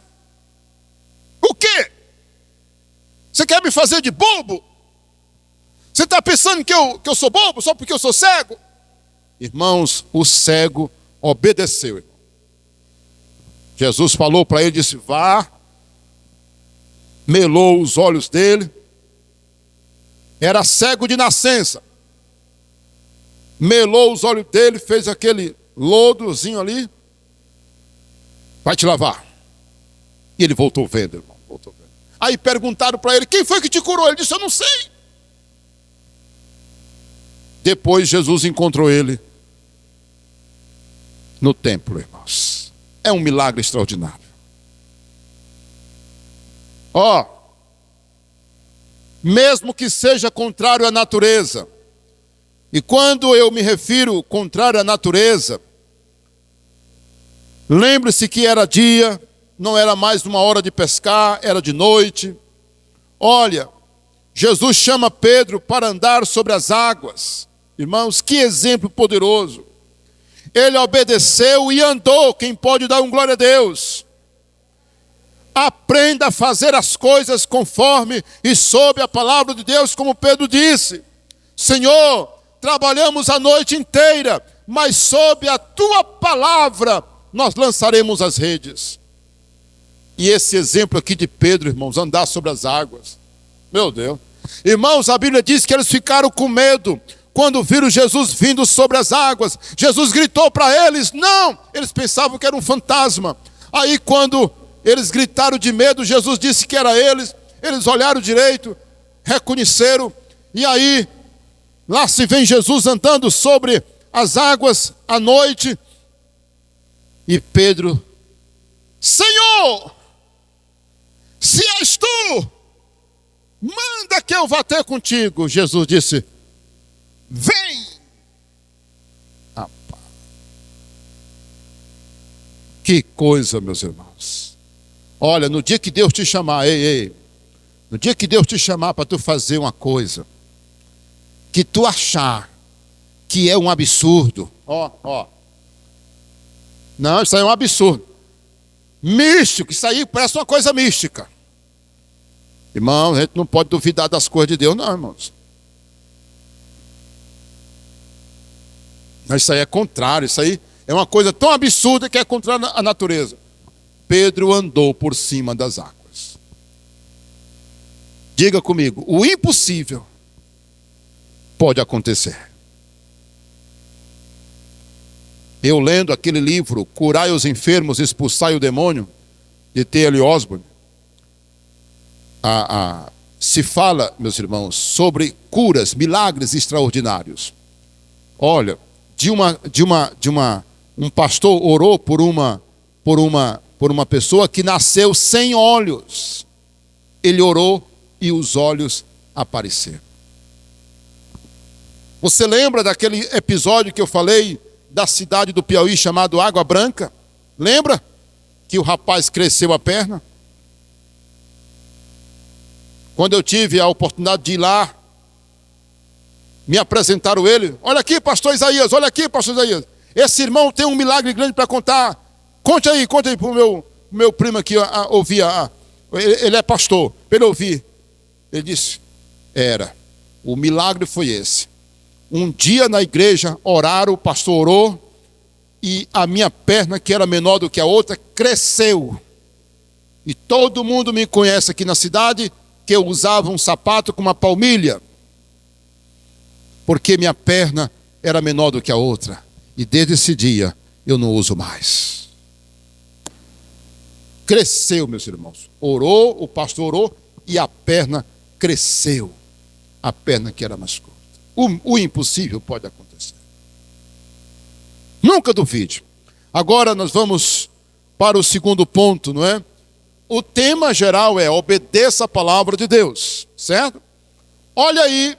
O quê? Você quer me fazer de bobo? Você está pensando que eu sou bobo só porque eu sou cego? Irmãos, o cego obedeceu. Jesus falou para ele, disse: vá. Melou os olhos dele. Era cego de nascença. Melou os olhos dele, fez aquele lodozinho ali. Vai te lavar. E ele voltou vendo, irmão. Voltou vendo. Aí perguntaram para ele: quem foi que te curou? Ele disse: eu não sei. Depois Jesus encontrou ele no templo, irmãos. É um milagre extraordinário. Mesmo que seja contrário à natureza, e quando eu me refiro contrário à natureza, lembre-se que era dia, não era mais uma hora de pescar, era de noite. Olha, Jesus chama Pedro para andar sobre as águas. Irmãos, que exemplo poderoso. Ele obedeceu e andou. Quem pode dar um glória a Deus? Aprenda a fazer as coisas conforme e sob a palavra de Deus, como Pedro disse: Senhor, trabalhamos a noite inteira, mas sob a tua palavra nós lançaremos as redes. E esse exemplo aqui de Pedro, irmãos, andar sobre as águas. Meu Deus. Irmãos, a Bíblia diz que eles ficaram com medo quando viram Jesus vindo sobre as águas. Jesus gritou para eles: não! Eles pensavam que era um fantasma. Aí quando eles gritaram de medo, Jesus disse que era eles. Eles olharam direito, reconheceram. E aí, lá se vem Jesus andando sobre as águas à noite. E Pedro: Senhor, se és tu, manda que eu vá ter contigo. Jesus disse: vem. Que coisa, meus irmãos. Olha, no dia que Deus te chamar, no dia que Deus te chamar para tu fazer uma coisa que tu achar que é um absurdo, não, isso aí é um absurdo, místico, isso aí parece uma coisa mística. Irmão, a gente não pode duvidar das coisas de Deus, não, irmãos. Mas isso aí é contrário, isso aí é uma coisa tão absurda que é contrária à natureza. Pedro andou por cima das águas. Diga comigo: o impossível pode acontecer. Eu lendo aquele livro, Curai os Enfermos, Expulsai o Demônio, de T.L. Osborne, se fala, meus irmãos, sobre curas, milagres extraordinários. Olha, um pastor orou por uma pessoa que nasceu sem olhos. Ele orou e os olhos apareceram. Você lembra daquele episódio que eu falei da cidade do Piauí chamado Água Branca? Lembra que o rapaz cresceu a perna? Quando eu tive a oportunidade de ir lá, me apresentaram ele: olha aqui, pastor Isaías, olha aqui, pastor Isaías, esse irmão tem um milagre grande para contar. Conte aí para o meu primo aqui ouvir. Ele é pastor, para ele ouvir. Ele disse: o milagre foi esse. Um dia na igreja oraram, o pastor orou, e a minha perna, que era menor do que a outra, cresceu. E todo mundo me conhece aqui na cidade que eu usava um sapato com uma palmilha, porque minha perna era menor do que a outra. E desde esse dia eu não uso mais. Cresceu, meus irmãos. Orou, o pastor orou, e a perna cresceu. A perna que era mais curta. O impossível pode acontecer. Nunca duvide. Agora nós vamos para o segundo ponto, não é? O tema geral é obedeça a palavra de Deus, certo? Olha aí,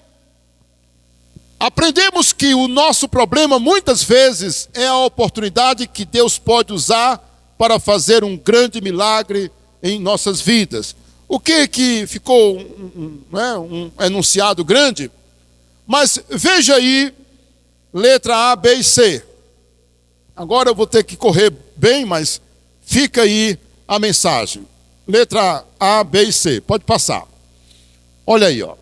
aprendemos que o nosso problema muitas vezes é a oportunidade que Deus pode usar para fazer um grande milagre em nossas vidas. O que ficou um enunciado grande? Mas veja aí, letra A, B e C. Agora eu vou ter que correr bem, mas fica aí a mensagem. Letra A, B e C. Pode passar. Olha aí, ó.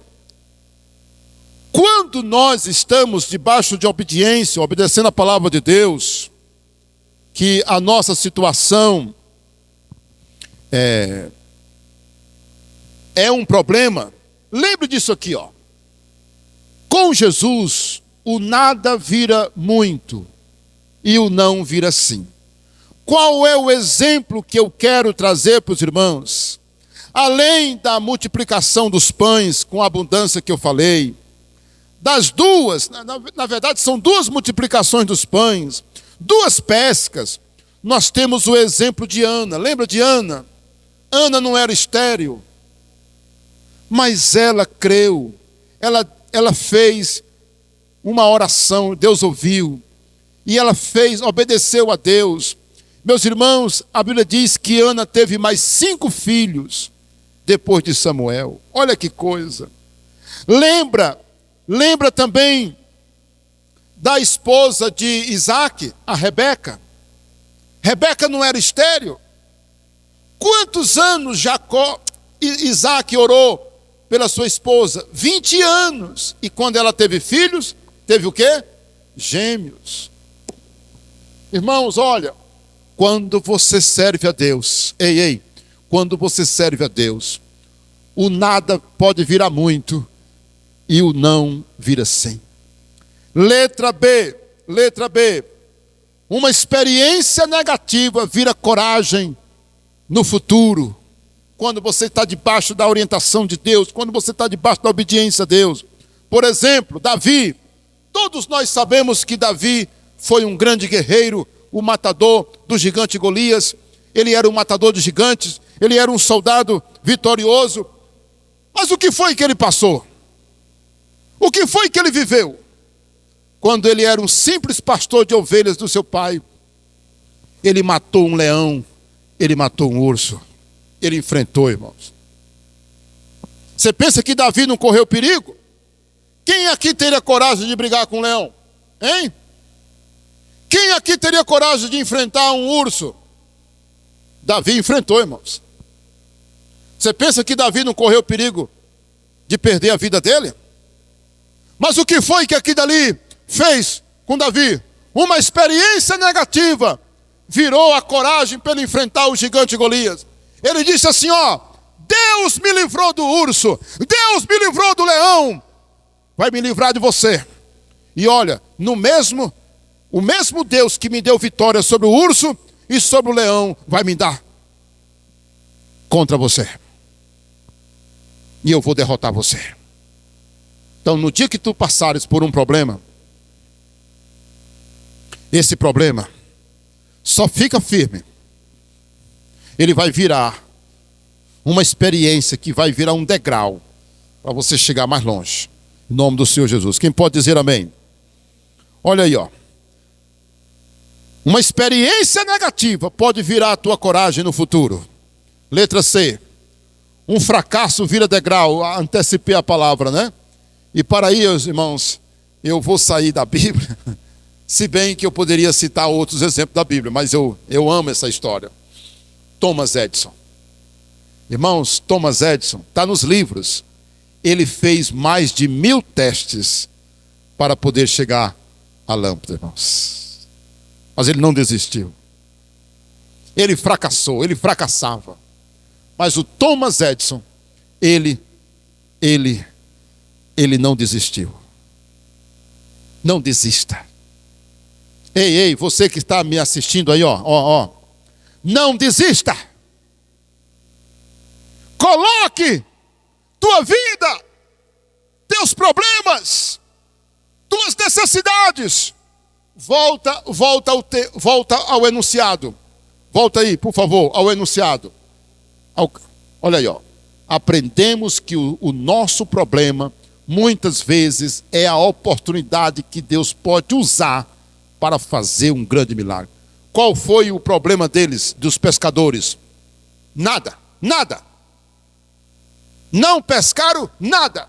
Quando nós estamos debaixo de obediência, obedecendo a palavra de Deus, que a nossa situação é um problema, lembre disso aqui, ó. Com Jesus, o nada vira muito e o não vira sim. Qual é o exemplo que eu quero trazer para os irmãos? Além da multiplicação dos pães com a abundância que eu falei, das duas, na verdade são duas multiplicações dos pães, duas pescas, nós temos o exemplo de Ana. Lembra de Ana? Ana não era estéril, mas ela creu, ela fez uma oração, Deus ouviu, e ela obedeceu a Deus. Meus irmãos, a Bíblia diz que Ana teve mais 5 filhos depois de Samuel. Olha que coisa. Lembra também da esposa de Isaac, a Rebeca. Rebeca não era estéril. Quantos anos Isaac orou pela sua esposa? 20 anos. E quando ela teve filhos, teve o quê? Gêmeos. Irmãos, olha, quando você serve a Deus, quando você serve a Deus, o nada pode virar muito e o não vira sim. Letra B. Uma experiência negativa vira coragem no futuro. Quando você está debaixo da orientação de Deus, quando você está debaixo da obediência a Deus. Por exemplo, Davi. Todos nós sabemos que Davi foi um grande guerreiro, o matador do gigante Golias. Ele era um matador de gigantes, ele era um soldado vitorioso. Mas o que foi que ele passou? O que foi que ele viveu? Quando ele era um simples pastor de ovelhas do seu pai, ele matou um leão, ele matou um urso, ele enfrentou, irmãos. Você pensa que Davi não correu perigo? Quem aqui teria coragem de brigar com um leão? Hein? Quem aqui teria coragem de enfrentar um urso? Davi enfrentou, irmãos. Você pensa que Davi não correu perigo de perder a vida dele? Mas o que foi que aqui dali fez com Davi? Uma experiência negativa virou a coragem para ele enfrentar o gigante Golias. Ele disse assim, ó, Deus me livrou do urso, Deus me livrou do leão, vai me livrar de você. E olha, o mesmo Deus que me deu vitória sobre o urso e sobre o leão, vai me dar contra você. E eu vou derrotar você. Então, no dia que tu passares por um problema, esse problema só fica firme. Ele vai virar uma experiência que vai virar um degrau para você chegar mais longe. Em nome do Senhor Jesus. Quem pode dizer amém? Olha aí, ó. Uma experiência negativa pode virar a tua coragem no futuro. Letra C. Um fracasso vira degrau. Antecipei a palavra, né? E para aí, irmãos, eu vou sair da Bíblia, se bem que eu poderia citar outros exemplos da Bíblia, mas eu amo essa história. Thomas Edison. Irmãos, Thomas Edison, está nos livros. Ele fez mais de 1000 testes para poder chegar à lâmpada, irmãos. Mas ele não desistiu. Ele fracassou, ele fracassava. Mas o Thomas Edison, ele não desistiu. Não desista. Ei, você que está me assistindo aí, ó. Não desista. Coloque tua vida, teus problemas, tuas necessidades. Volta ao enunciado. Volta aí, por favor, ao enunciado. Olha aí, ó. Aprendemos que o nosso problema, muitas vezes, é a oportunidade que Deus pode usar para fazer um grande milagre. Qual foi o problema deles, dos pescadores? Nada. Não pescaram nada.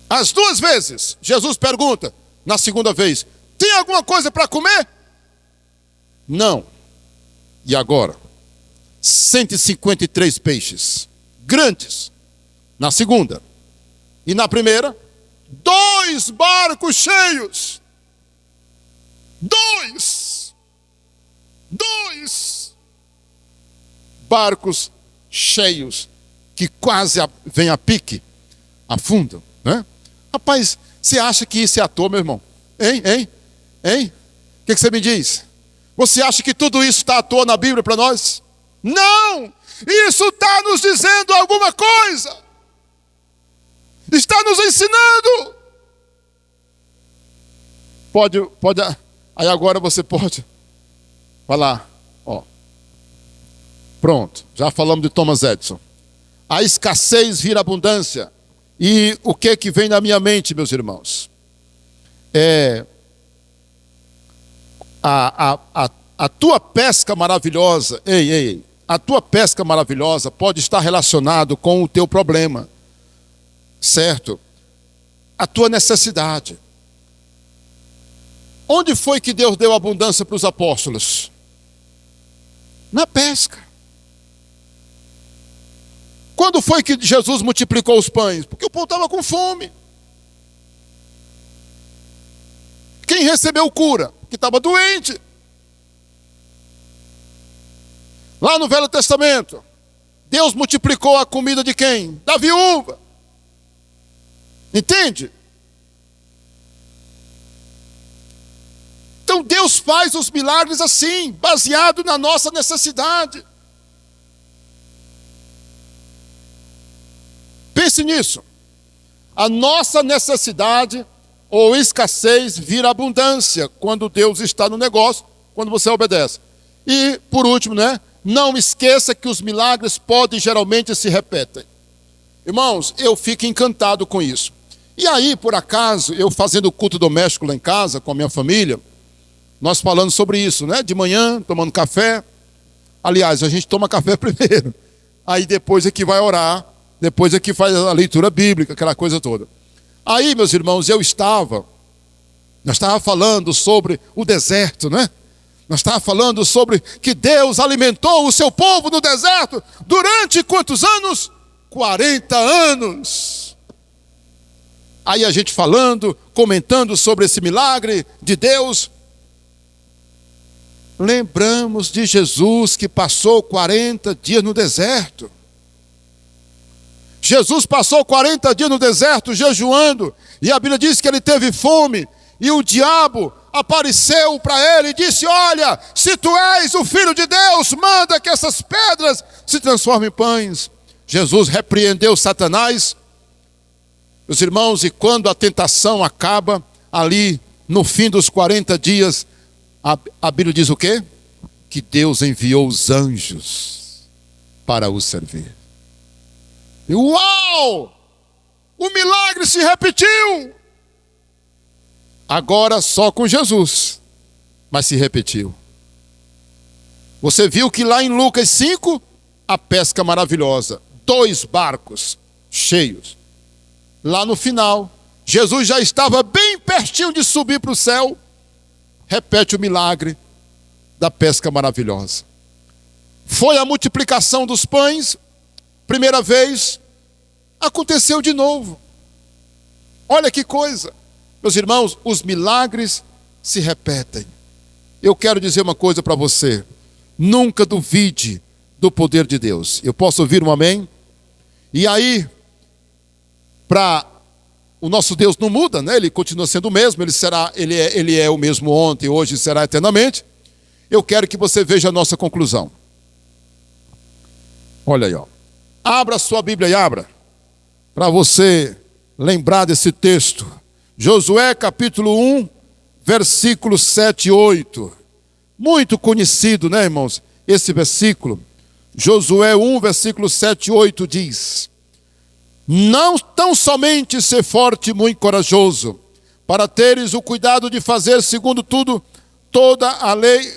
As duas vezes, Jesus pergunta, na segunda vez, tem alguma coisa para comer? Não. E agora? 153 peixes, grandes, na segunda. E na primeira, 2 barcos cheios. 2 barcos cheios, que quase vem a pique, afundam, né? Rapaz, você acha que isso é à toa, meu irmão? Hein? O que você me diz? Você acha que tudo isso está à toa na Bíblia para nós? Não! Isso está nos dizendo alguma coisa. Está nos ensinando. Pode. Aí agora você pode falar, ó. Pronto, já falamos de Thomas Edison. A escassez vira abundância. E o que vem na minha mente, meus irmãos? A tua pesca maravilhosa, a tua pesca maravilhosa pode estar relacionado com o teu problema, certo? A tua necessidade. Onde foi que Deus deu abundância para os apóstolos? Na pesca. Quando foi que Jesus multiplicou os pães? Porque o povo estava com fome. Quem recebeu cura? Que estava doente. Lá no Velho Testamento, Deus multiplicou a comida de quem? Da viúva. Entende? Então Deus faz os milagres assim, baseado na nossa necessidade. Pense nisso. A nossa necessidade ou escassez vira abundância quando Deus está no negócio, quando você obedece. E, por último, não esqueça que os milagres podem geralmente se repetem. Irmãos, eu fico encantado com isso. E aí, por acaso, eu fazendo culto doméstico lá em casa, com a minha família, nós falando sobre isso, de manhã, tomando café. Aliás, a gente toma café primeiro. Aí depois é que vai orar. Depois é que faz a leitura bíblica, aquela coisa toda. Aí, meus irmãos, nós estávamos falando sobre o deserto, Nós estávamos falando sobre que Deus alimentou o seu povo no deserto durante quantos anos? 40 anos. Aí a gente falando, comentando sobre esse milagre de Deus. Lembramos de Jesus que passou 40 dias no deserto. Jesus passou 40 dias no deserto jejuando, e a Bíblia diz que ele teve fome, e o diabo apareceu para ele e disse, olha, se tu és o Filho de Deus, manda que essas pedras se transformem em pães. Jesus repreendeu Satanás, meus irmãos, e quando a tentação acaba, ali no fim dos 40 dias, a Bíblia diz o quê? Que Deus enviou os anjos para o servir. E uau! O milagre se repetiu. Agora só com Jesus, mas se repetiu. Você viu que lá em Lucas 5, a pesca maravilhosa, 2 barcos cheios. Lá no final, Jesus já estava bem pertinho de subir para o céu. Repete o milagre da pesca maravilhosa. Foi a multiplicação dos pães, primeira vez, aconteceu de novo. Olha que coisa. Meus irmãos, os milagres se repetem. Eu quero dizer uma coisa para você. Nunca duvide do poder de Deus. Eu posso ouvir um amém? E aí, o nosso Deus não muda, Ele continua sendo o mesmo, ele é o mesmo ontem, hoje e será eternamente. Eu quero que você veja a nossa conclusão. Olha aí, ó. Abra sua Bíblia e abra, para você lembrar desse texto. Josué capítulo 1, versículos 7 e 8. Muito conhecido, né, irmãos? Esse versículo. Josué 1, versículos 7 e 8 diz: não tão somente ser forte e muito corajoso, para teres o cuidado de fazer segundo toda a lei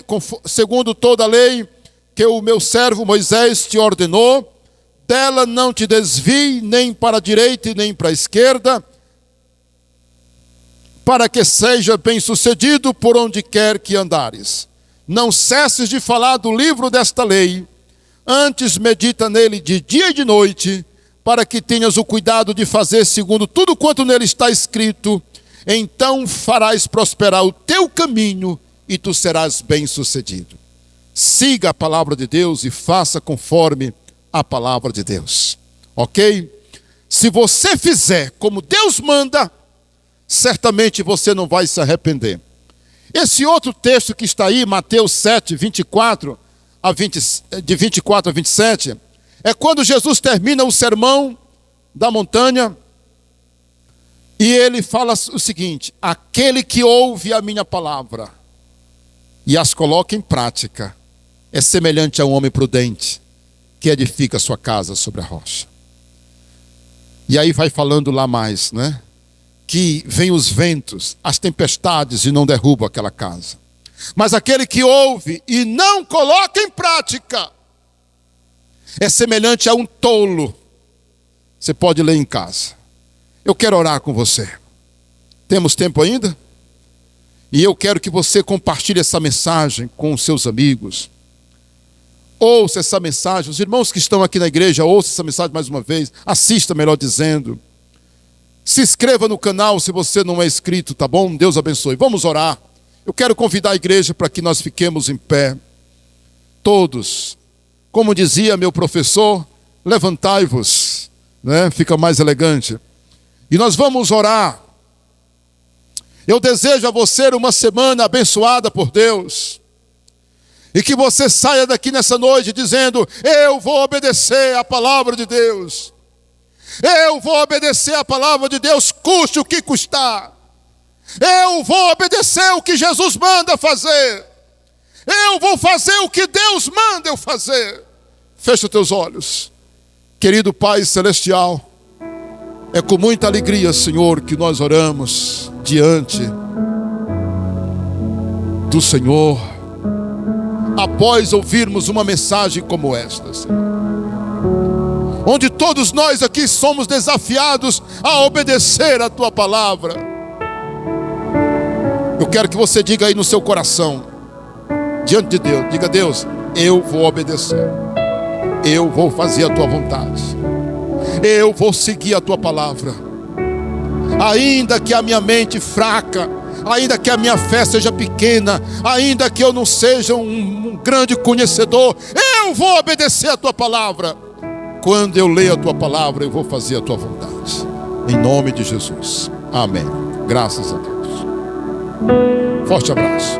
que o meu servo Moisés te ordenou, dela não te desvie nem para a direita e nem para a esquerda, para que seja bem-sucedido por onde quer que andares. Não cesses de falar do livro desta lei, antes medita nele de dia e de noite, para que tenhas o cuidado de fazer segundo tudo quanto nele está escrito. Então farás prosperar o teu caminho e tu serás bem-sucedido. Siga a palavra de Deus e faça conforme a palavra de Deus. Ok? Se você fizer como Deus manda, certamente você não vai se arrepender. Esse outro texto que está aí, Mateus 7, de 24 a 27, é quando Jesus termina o sermão da montanha e ele fala o seguinte: aquele que ouve a minha palavra e as coloca em prática é semelhante a um homem prudente que edifica sua casa sobre a rocha. E aí vai falando lá mais, né? Que vem os ventos, as tempestades e não derrubam aquela casa. Mas aquele que ouve e não coloca em prática é semelhante a um tolo. Você pode ler em casa. Eu quero orar com você. Temos tempo ainda? E eu quero que você compartilhe essa mensagem com os seus amigos. Ouça essa mensagem. Os irmãos que estão aqui na igreja, ouça essa mensagem mais uma vez. Assista, melhor dizendo. Se inscreva no canal se você não é inscrito, tá bom? Deus abençoe. Vamos orar. Eu quero convidar a igreja para que nós fiquemos em pé. Todos. Como dizia meu professor, levantai-vos, né? Fica mais elegante. E nós vamos orar. Eu desejo a você uma semana abençoada por Deus. E que você saia daqui nessa noite dizendo: eu vou obedecer a palavra de Deus. Eu vou obedecer a palavra de Deus, custe o que custar. Eu vou obedecer o que Jesus manda fazer. Eu vou fazer o que Deus manda eu fazer. Fecha os teus olhos. Querido Pai Celestial, é com muita alegria, Senhor, que nós oramos diante do Senhor, após ouvirmos uma mensagem como esta, Senhor, onde todos nós aqui somos desafiados a obedecer a Tua palavra. Eu quero que você diga aí no seu coração, diante de Deus, diga: Deus, eu vou obedecer, eu vou fazer a Tua vontade, eu vou seguir a Tua palavra, ainda que a minha mente fraca, ainda que a minha fé seja pequena, ainda que eu não seja um grande conhecedor, eu vou obedecer a Tua palavra. Quando eu leio a Tua palavra, eu vou fazer a Tua vontade, em nome de Jesus, amém. Graças a Deus. Forte abraço.